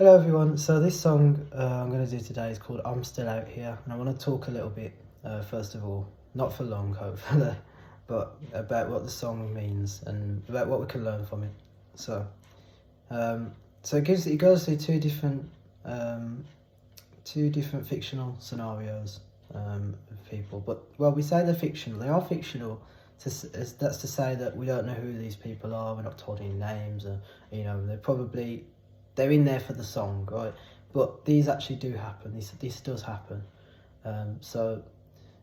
Hello everyone, so this song I'm going to do today is called I'm Still Out Here, and I want to talk a little bit, first of all, not for long hopefully, but about what the song means and about what we can learn from it. So it goes through two different fictional scenarios of people, but well, we say they're fictional, they are fictional. That's to say that we don't know who these people are, we're not told any names, or they're in there for the song, right? But these actually do happen. This does happen. So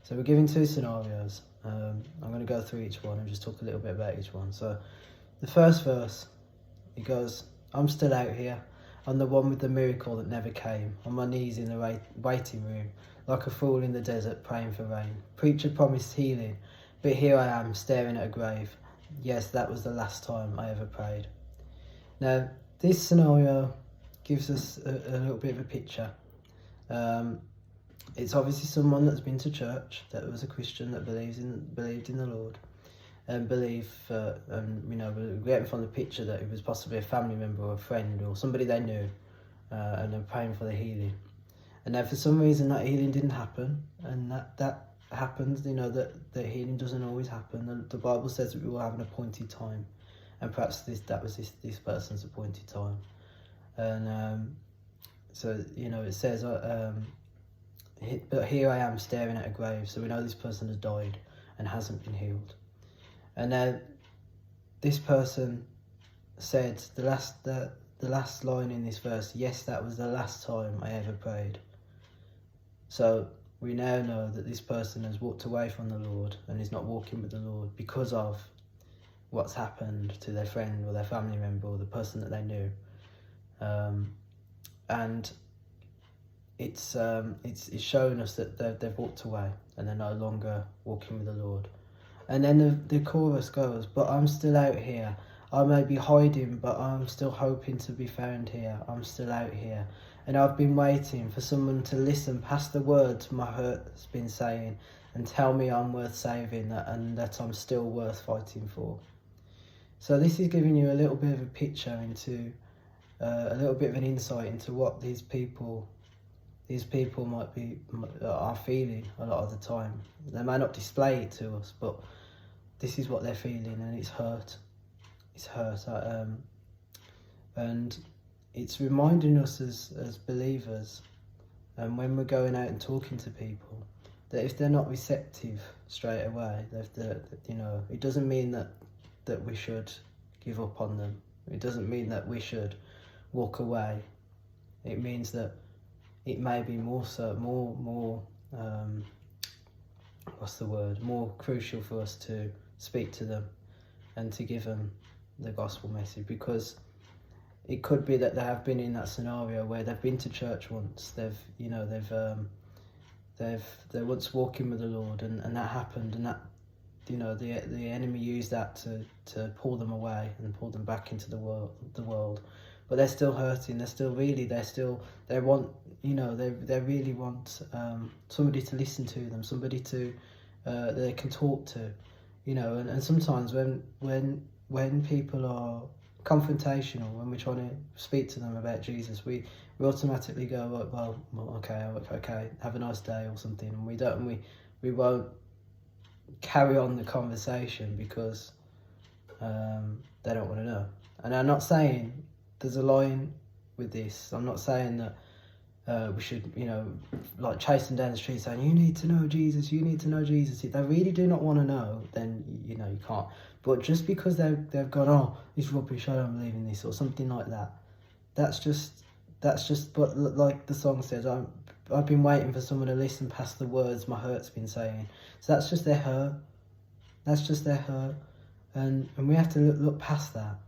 we're given two scenarios. I'm going to go through each one and just talk a little bit about each one. So the first verse, it goes, "I'm still out here. I'm the one with the miracle that never came. On my knees in the waiting room, like a fool in the desert praying for rain. Preacher promised healing, but here I am staring at a grave. Yes, that was the last time I ever prayed." Now, this scenario gives us a little bit of a picture. It's obviously someone that's been to church, that was a Christian, that believed in the Lord, and we're getting from the picture that it was possibly a family member or a friend or somebody they knew, and they're praying for the healing. And now, for some reason, that healing didn't happen, and that happens. That healing doesn't always happen. The Bible says that we will have an appointed time, and perhaps that was this person's appointed time. And it says, but here I am staring at a grave, so we know this person has died and hasn't been healed. And now this person said the last line in this verse, yes, that was the last time I ever prayed. So we now know that this person has walked away from the Lord and is not walking with the Lord because of what's happened to their friend or their family member or the person that they knew. And it's showing us that they've walked away and they're no longer walking with the Lord. And then the chorus goes, but I'm still out here. I may be hiding, but I'm still hoping to be found here. I'm still out here. And I've been waiting for someone to listen past the words my heart's been saying and tell me I'm worth saving and that I'm still worth fighting for. So this is giving you a little bit of a picture into, a little bit of an insight into what these people are feeling a lot of the time. They may not display it to us, but this is what they're feeling, and it's hurt. It's hurt, and it's reminding us as believers, and when we're going out and talking to people, that if they're not receptive straight away, it doesn't mean that we should give up on them. It doesn't mean that we should walk away. It means that it may be more crucial for us to speak to them and to give them the gospel message, because it could be that they have been in that scenario where they've been to church once, they're once walking with the Lord, and that happened, and that the enemy used that to pull them away and pull them back into the world. But they're still hurting. They really want somebody to listen to them, somebody to that they can talk to, and sometimes when people are confrontational, when we're trying to speak to them about Jesus, we automatically go, well, okay, have a nice day or something, and we won't carry on the conversation because they don't want to know. And I'm not saying there's a line with this. I'm not saying that we should, chase them down the street saying, you need to know Jesus, you need to know Jesus. If they really do not want to know, then, you can't. But just because they've gone, oh, it's rubbish, I don't believe in this, or something like that, that's just, but like the song says, I've been waiting for someone to listen past the words my heart's been saying. So that's just their hurt. That's just their hurt. And we have to look past that.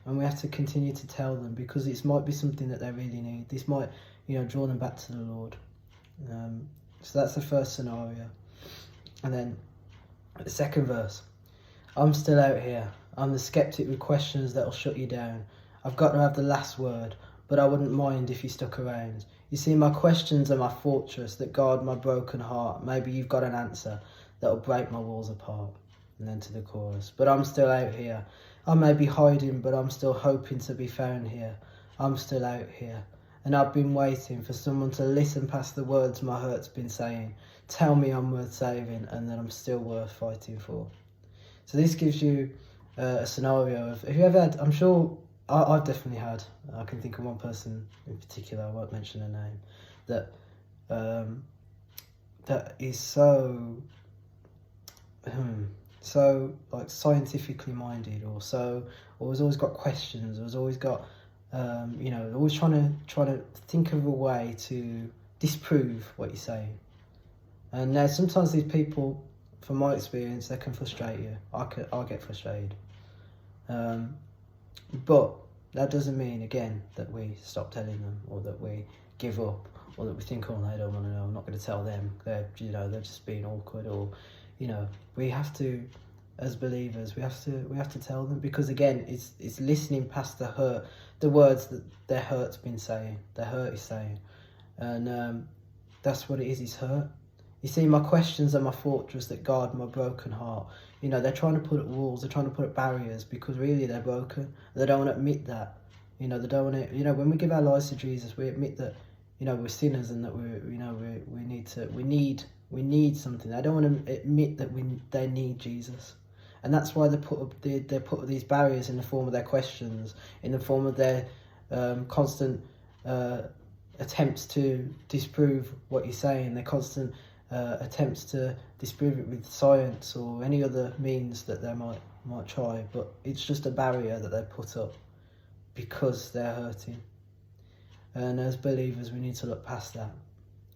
And we have to continue to tell them, because it might be something that they really need. This might, draw them back to the Lord. So that's the first scenario. And then the second verse. I'm still out here. I'm the skeptic with questions that'll shut you down. I've got to have the last word, but I wouldn't mind if you stuck around. You see, my questions are my fortress that guard my broken heart. Maybe you've got an answer that'll break my walls apart. And then to the chorus. But I'm still out here. I may be hiding, but I'm still hoping to be found here. I'm still out here. And I've been waiting for someone to listen past the words my heart's been saying. Tell me I'm worth saving and that I'm still worth fighting for. So this gives you a scenario of, have you ever had, I'm sure, I've definitely had, I can think of one person in particular, I won't mention her name, that that is so like scientifically minded, or has always got questions, or has always got always trying to think of a way to disprove what you're saying. And now sometimes these people, from my experience, they can frustrate you. I'll get frustrated, but that doesn't mean, again, that we stop telling them, or that we give up, or that we think, oh, they don't want to know, I'm not going to tell them, they're just being awkward, or we have to, as believers, we have to tell them, because again, it's listening past the hurt, the words that their hurt is saying, and that's what it is. It's hurt. You see, my questions are my fortress that guard my broken heart. They're trying to put up walls, they're trying to put up barriers, because really they're broken. They don't want to admit that. They don't want to. When we give our lives to Jesus, we admit that we're sinners, and that we need something. They don't want to admit that they need Jesus. And that's why they put up these barriers in the form of their questions, in the form of their constant attempts to disprove what you're saying, their constant attempts to disprove it with science or any other means that they might try. But it's just a barrier that they put up because they're hurting. And as believers, we need to look past that.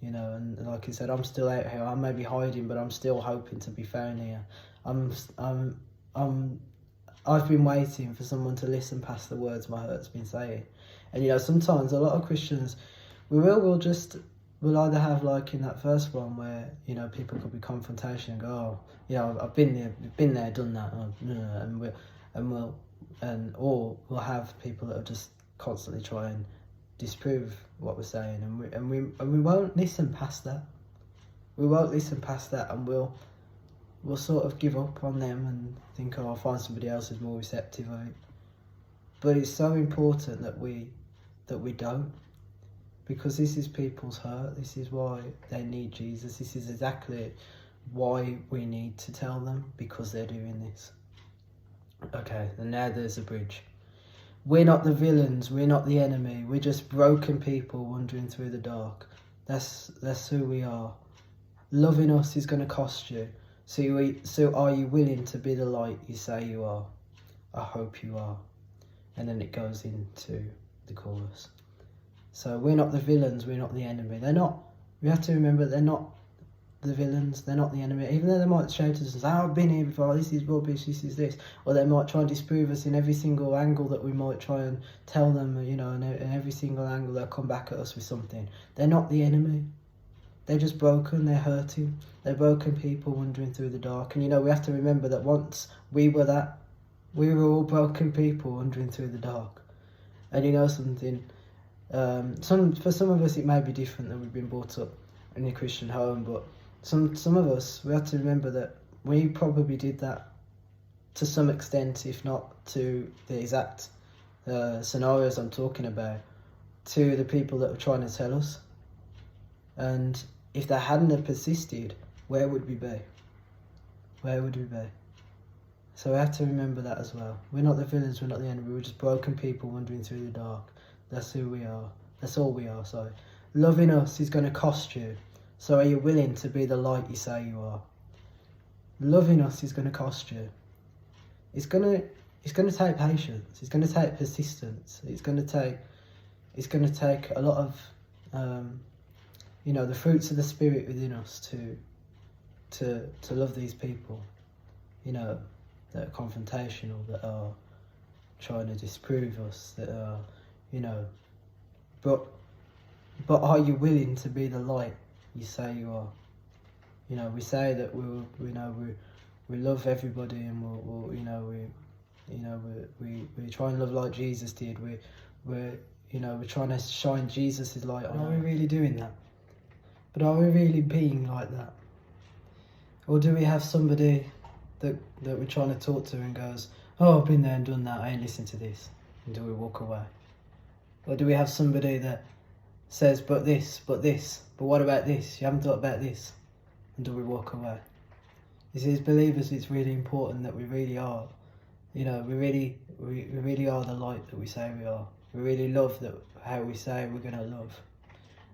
And like I said, I'm still out here. I may be hiding, but I'm still hoping to be found here. I've been waiting for someone to listen past the words my heart's been saying. And sometimes a lot of Christians, we'll either have, like in that first one, where people could be confrontation and go, oh, I've been there, done that, or we'll have people that are just constantly try and disprove what we're saying, and we won't listen past that. We won't listen past that, and we'll sort of give up on them and think, oh, I'll find somebody else who's more receptive of it. But it's so important that we don't, because this is people's hurt. This is why they need Jesus. This is exactly why we need to tell them, because they're doing this. Okay, and now there's a bridge. We're not the villains, we're not the enemy, we're just broken people wandering through the dark. That's who we are. Loving us is going to cost you. So are you willing to be the light you say you are? I hope you are. And then it goes into the chorus. So we're not the villains, we're not the enemy. They're not. We have to remember they're not the villains, they're not the enemy. Even though they might shout at us and say, oh, I've been here before, this is rubbish, this is this. Or they might try and disprove us in every single angle that we might try and tell them, in every single angle they'll come back at us with something. They're not the enemy. They're just broken, they're hurting. They're broken people wandering through the dark. And we have to remember that once we were that, we were all broken people wandering through the dark. And something, for some of us it may be different, that we've been brought up in a Christian home, but some of us, we have to remember that we probably did that to some extent, if not to the exact scenarios I'm talking about, to the people that were trying to tell us. And if they hadn't have persisted, where would we be? Where would we be? So we have to remember that as well. We're not the villains, we're not the enemy, we're just broken people wandering through the dark. That's who we are. That's all we are, sorry. Loving us is going to cost you. So are you willing to be the light you say you are? Loving us is going to cost you. It's going to take patience. It's going to take persistence. It's going to take a lot of the fruits of the Spirit within us to love these people, that are confrontational, that are trying to disprove us, that are, but are you willing to be the light you say you are? We say that we love everybody, and we try and love like Jesus did. We're trying to shine Jesus' light on. Are we really doing that? But are we really being like that? Or do we have somebody that we're trying to talk to and goes, oh, I've been there and done that, I ain't listened to this, and do we walk away? Or do we have somebody that says, but what about this? You haven't thought about this. And do we walk away? You see, as believers, it's really important that we really are, we really are the light that we say we are. We really love that how we say we're going to love,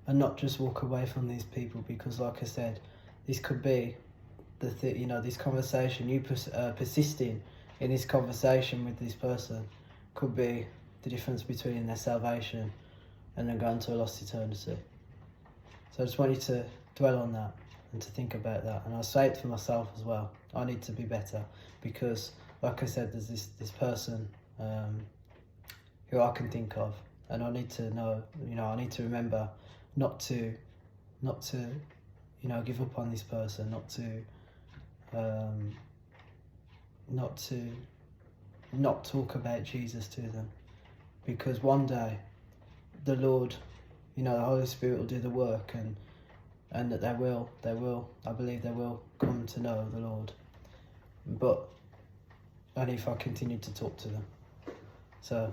and not just walk away from these people, because, like I said, this could be this conversation, you persisting in this conversation with this person, could be the difference between their salvation and then going to a lost eternity. So I just want you to dwell on that and to think about that. And I'll say it for myself as well. I need to be better, because, like I said, there's this person who I can think of, and I need to know, I need to remember not to give up on this person, not talk about Jesus to them, because one day the Lord, the Holy Spirit will do the work, and that they will, I believe they will come to know the Lord, but only if I continue to talk to them. So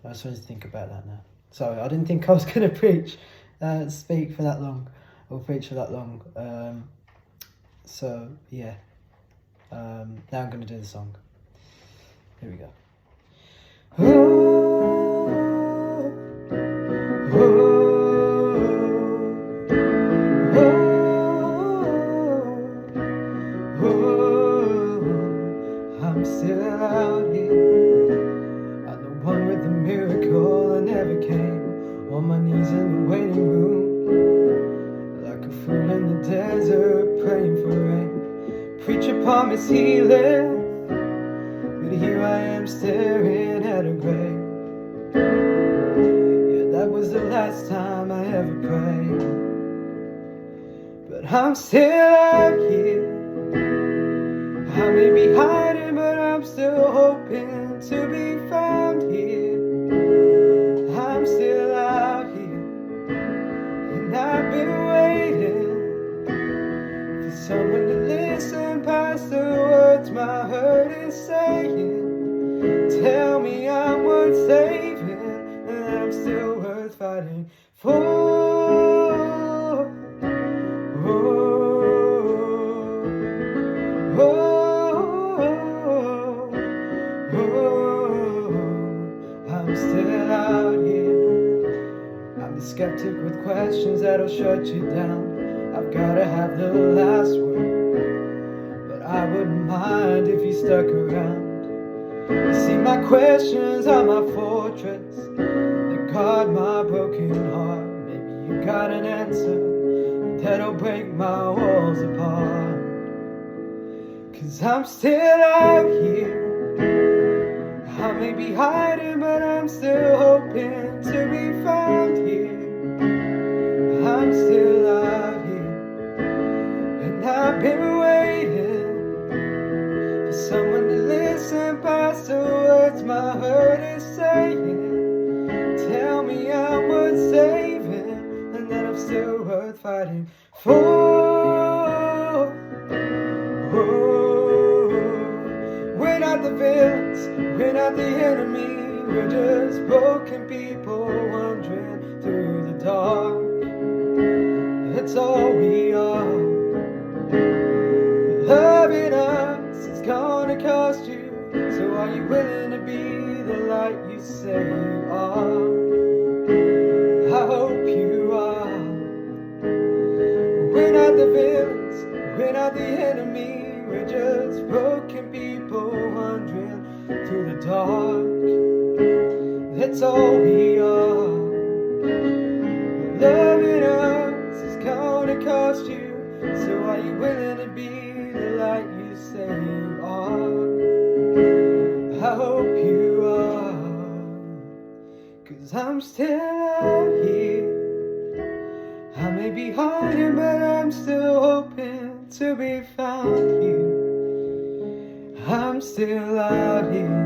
I just wanted to think about that now. Sorry, I didn't think I was going to speak for that long, or preach for that long. So yeah, now I'm going to do the song. Here we go. I'm still out here. I'm the one with the miracle I never came. On my knees in the waiting room, like a fool in the desert, praying for rain. Preacher promised healing, but here I am staring at a grave. Yeah, that was the last time I ever prayed. But I'm still out here. I may be hiding, but I'm still hoping to be found here. I'm still out here, and I've been waiting for someone to listen past the words my hurt is saying. Tell me I'm worth saving, and I'm still worth fighting for. I'm still out here. I'm the skeptic with questions that'll shut you down. I've gotta have the last word, but I wouldn't mind if you stuck around. You see, my questions are my fortress, they guard my broken heart. Maybe you got an answer that'll break my walls apart. 'Cause I'm still out here. I may be hiding, but I'm still hoping to be found here. I'm still out here, and I've been waiting for someone to listen past the words my hurt is saying. Tell me I'm worth saving, and that I'm still worth fighting for. We're not the villains, we're not the enemy, we're just broken people wandering through the dark. That's all we are. Loving us is gonna cost you, so are you willing to be the light you say you are? I hope you are. We're not the villains, we're not the enemy, we're just broken people wandering through the dark. That's all we are. Loving us is gonna cost you, so are you willing to be the light you say you are? I hope you are. 'Cause I'm still out here. I may be hiding, but I'm still hoping to be found here. I'm still out here.